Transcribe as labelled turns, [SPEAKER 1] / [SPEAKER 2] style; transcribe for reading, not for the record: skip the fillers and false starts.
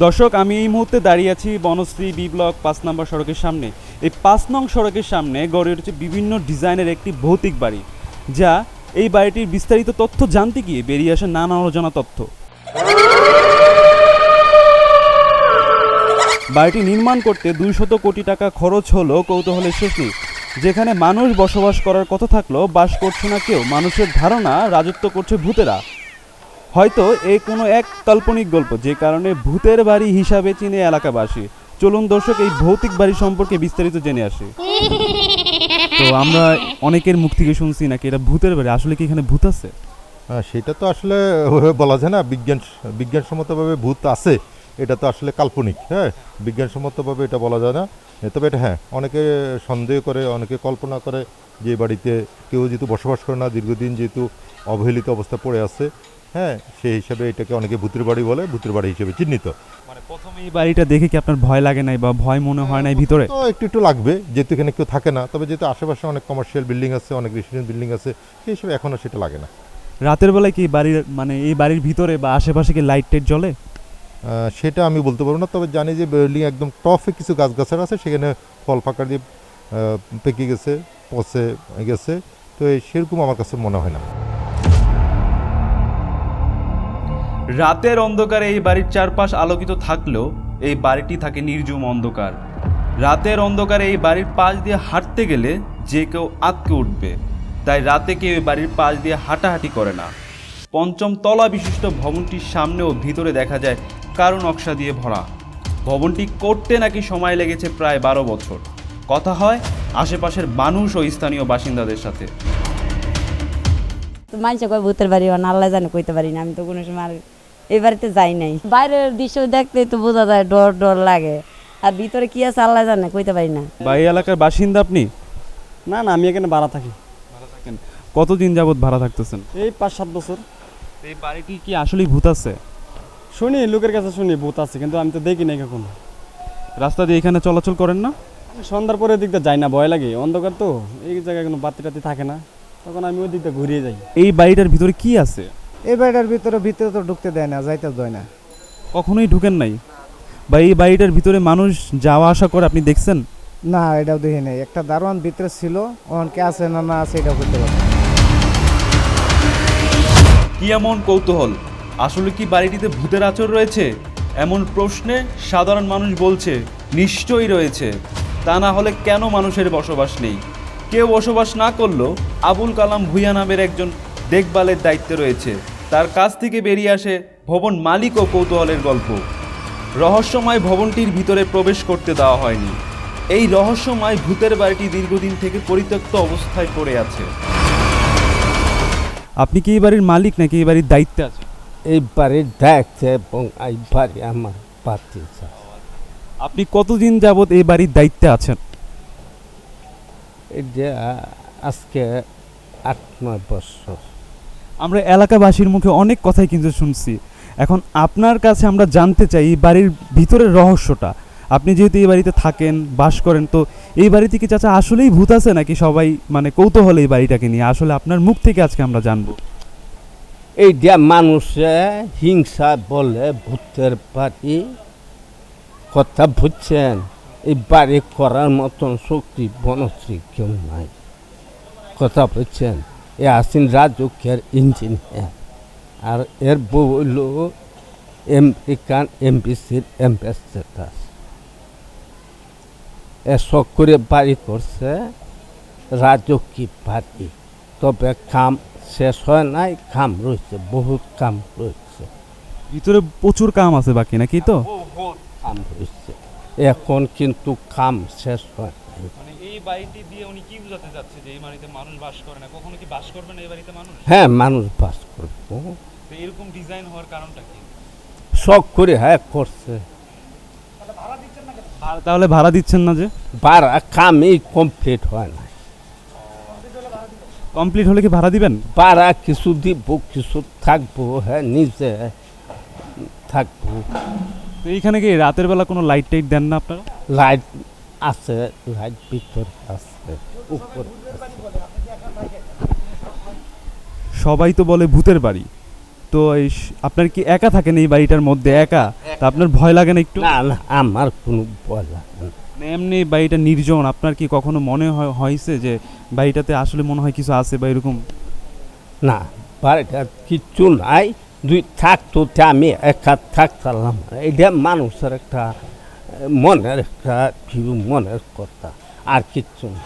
[SPEAKER 1] দর্শক, আমি এই মুহূর্তে দাঁড়িয়ে আছি বনশ্রী বি ব্লক ৫ নম্বর সড়কের সামনে। এই ৫ নং সড়কের সামনে গড়ে উঠেছে বিভিন্ন ডিজাইনের একটি ভৌতিক বাড়ি, যা এই বাড়িটির বিস্তারিত তথ্য জানতে গিয়ে বেরিয়ে আসে নানা অজানা তথ্য। বাড়িটি নির্মাণ করতে ২০০ কোটি টাকা খরচ হলো কৌতূহলের শেষ নেই। যেখানে মানুষ বসবাস করার কথা থাকলেও বাস করছে না কেউ, মানুষের ধারণা রাজত্ব করছে ভূতেরা। হয়তো কোনো এক কাল্পনিক গল্প, যে কারণে ভূতের বাড়ি হিসাবে চিনে এলাকাবাসী। চলুন দর্শক, এই ভৌতিক বাড়ি সম্পর্কে বিস্তারিত জেনে আসি। তো আমরা অনেকের মুখ থেকে শুনছি নাকি এটা ভূতের বাড়ি, আসলে কি এখানে ভূত আছে?
[SPEAKER 2] সেটা তো আসলে বলা যায় না। বিজ্ঞানসম্মতভাবে ভূত আছে, এটা তো আসলে কাল্পনিক। হ্যাঁ, বিজ্ঞানসম্মতভাবে এটা বলা যায় না। তবে এটা অনেকে সন্দেহ করে, অনেকে কল্পনা করে যে বাড়িতে কেউ যেহেতু বসবাস করে না, দীর্ঘদিন যেহেতু অবহেলিত অবস্থা পড়ে আছে, সেই হিসাবে এটাকে অনেকে ভূতের বাড়ি বলে, ভূতের বাড়ি হিসেবে চিহ্নিত।
[SPEAKER 1] মানে প্রথমে এই বাড়িটা দেখে কি আপনার ভয় লাগে নাই বা ভয় মনে হয় নাই ভিতরে?
[SPEAKER 2] তো একটু লাগবে, যেহেতু এখানে কেউ থাকে না। তবে যেহেতু আশেপাশে অনেক কমার্শিয়াল বিল্ডিং আছে, অনেক রেসিডেন্ট বিল্ডিং আছে, সেই হিসাবে এখনও সেটা লাগে না।
[SPEAKER 1] রাতের বেলায় কি এই বাড়ির ভিতরে বা আশেপাশে কি লাইট টাইট জ্বলে?
[SPEAKER 2] সেটা আমি বলতে পারবো না। তবে জানি যে বিল্ডিং একদম টপে কিছু গাছগাছাড়া আছে, সেখানে ফল ফাঁকা দিয়ে পেকে গেছে, পচে গেছে। তো সেরকম আমার কাছে মনে হয় না।
[SPEAKER 1] রাতের অন্ধকারে এই বাড়ির চারপাশ আলোকিত থাকলেও এই বাড়িটি থাকে নির্জুম অন্ধকার। রাতের অন্ধকারে এই বাড়ির পাশ দিয়ে হাঁটতে গেলে যে কেউ আঁতকে উঠবে, তাই রাতে কেউ এই বাড়ির পাশ দিয়ে হাঁটাহাঁটি করে না। ৫ম তলা বিশিষ্ট ভবনটির সামনেও ভিতরে দেখা যায় কারু নকশা দিয়ে ভরা। ভবনটি করতে নাকি সময় লেগেছে প্রায় ১২ বছর। কথা হয় আশেপাশের মানুষ ও স্থানীয় বাসিন্দাদের সাথে।
[SPEAKER 3] মানুষ কয় ভূতের বাড়ি, আল্লাহ জানে, কইতে পারি না। আমি তো কোনো সময় এই বাড়িতে যাই নাই। বাইরের দৃশ্য দেখতে তো বোঝা যায়, ডর ডর লাগে। আর ভিতরে কি আছে আল্লাহ জানে, কইতে পারি না।
[SPEAKER 1] এই এলাকার বাসিন্দা আপনি?
[SPEAKER 4] না, আমি এখানে ভাড়া থাকি।
[SPEAKER 1] কতদিন যাবত ভাড়া থাকতেছেন?
[SPEAKER 4] এই ৫-৭ বছর।
[SPEAKER 1] এই বাড়িটি কি আসলেই ভূত আছে?
[SPEAKER 4] শুনি, লোকের কাছে শুনি ভূত আছে, কিন্তু আমি তো দেখি নাই কখনো।
[SPEAKER 1] রাস্তা দিয়ে এখানে চলাচল করেন না?
[SPEAKER 4] সন্ধ্যার পরে দিকটা যাই না, ভয় লাগে, অন্ধকার তো, এই জায়গায় কোনো বাতি টাতি থাকে না, তখন আমি ওই দিকটা ঘুরিয়ে যাই।
[SPEAKER 1] এই বাড়িটার ভিতরে কি আছে?
[SPEAKER 5] এই বাড়িটার ভিতরে তো ঢুকতে দেয় না, যাইতে দেয় না।
[SPEAKER 1] কখনোই ঢুকেন নাই? বা এই বাড়িটার ভিতরে মানুষ যাওয়া আসা করে আপনি দেখছেন?
[SPEAKER 5] না, এটাও দেখি নাই। একটা দারোয়ান ভিতরে ছিল, অনেকে আছে না না আছে এটাও করতে পারে।
[SPEAKER 1] কি এমন কৌতূহল, আসলে কি বাড়িটিতে ভূতের আচর রয়েছে? এমন প্রশ্নে সাধারণ মানুষ বলছে নিশ্চয়ই রয়েছে, তা না হলে কেন মানুষের বসবাস নেই? কেউ বসবাস না করলেও আবুল কালাম ভূঁইয়া নামের একজন দেখভালের দায়িত্বে রয়েছে। তার কাছ থেকে বেরিয়ে আসে ভবন মালিক ও কৌতূহলের গল্প। রহস্যময় ভবনটির ভিতরে প্রবেশ করতে দেওয়া হয়নি। এই রহস্যময় ভূতের বাড়িটি দীর্ঘদিন থেকে পরিত্যক্ত অবস্থায় পড়ে আছে। আপনি কি এই বাড়ির মালিক নাকি এই বাড়ির দায়িত্বে আছেন?
[SPEAKER 6] এই বাড়ির দায়িত্বে এবং এই বাড়ি আমার পাতি।
[SPEAKER 1] আপনি কতদিন যাবত এই বাড়ির দায়িত্বে আছেন?
[SPEAKER 6] এই যে আজকে ৮-৯ বছর।
[SPEAKER 1] আমরা এলাকাবাসীর মুখে অনেক কথাই কিন্তু শুনছি। এখন আপনার কাছে আমরা জানতে চাই এই বাড়ির ভিতরের রহস্যটা। আপনি যেহেতু এই বাড়িতে থাকেন, বাস করেন, তো এই বাড়িতে কি চাচা আসলেই ভূত আছে নাকি সবাই কৌতূহল এই বাড়িটাকে নিয়ে? আসলে আপনার মুখ থেকে আজকে আমরা জানবো।
[SPEAKER 6] এই যে মানুষে হিংসা বলে ভূতের বাড়ি, কথা বুঝছেন? এই বাড়ি করার মতন শক্তি বনশ্রী কেউ নাই, কথা বুঝছেন? এ আসিন রাজকের ইঞ্জিনিয়ার, আর এর বউ হইল আমেরিকান এমবিসির অ্যাম্বাসেডার। এ শখ করে বাড়ি করছে রাজকীয় বাড়ি, তবে কাম শেষ হয় নাই, কাম রয়েছে, বহুত কাম রয়েছে।
[SPEAKER 1] ভিতরে প্রচুর কাম আছে বাকি নাকি? তো
[SPEAKER 6] কাম রয়েছে এখন, কিন্তু কাম শেষ হয় নাই।
[SPEAKER 1] এই বাড়িটি দিয়ে উনি কি বোঝাতে যাচ্ছে যে এই বাড়িতে মানুষ বাস করে না? কখনো কি বাস করবে না এই বাড়িতে মানুষ?
[SPEAKER 6] হ্যাঁ, মানুষ বাস করবো।
[SPEAKER 1] তো এরকম ডিজাইন হওয়ার কারণটা কি?
[SPEAKER 6] শখ করে করছে।
[SPEAKER 1] তাহলে ভাড়া দিচ্ছেন না যে?
[SPEAKER 6] ভাড়া কামই কমপ্লিট হয় না।
[SPEAKER 1] কমপ্লিট হলে কি ভাড়া দিবেন?
[SPEAKER 6] ভাড়া কিছু দিব, কিছু থাকবো, নিজে থাকবো।
[SPEAKER 1] তো এইখানে কি রাতের বেলা কোনো লাইট টাইট দেন না আপনারা?
[SPEAKER 6] লাইট আছে, লাইট ভিতরে আছে, উপরে আছে।
[SPEAKER 1] সবাই তো বলে ভূতের বাড়ি, তো আপনার কি একা থাকেন এই বাড়িটার মধ্যে? একা তা আপনার ভয় লাগে না একটু?
[SPEAKER 6] না না আমার কোনো ভয় লাগে না।
[SPEAKER 1] মানে এমনি বাড়িটা নির্জন, আপনার কি কখনো মনে হয়েছে যে বাড়িটাতে আসলে মনে হয় কিছু আছে বা এরকম?
[SPEAKER 6] না বাড়িটা কিচ্ছু নাই, দুই থাকতো তে আমি একা থাকতাম। এটা মানুষের একটা মনের একটা মনের কথা, আর কিচ্ছু না।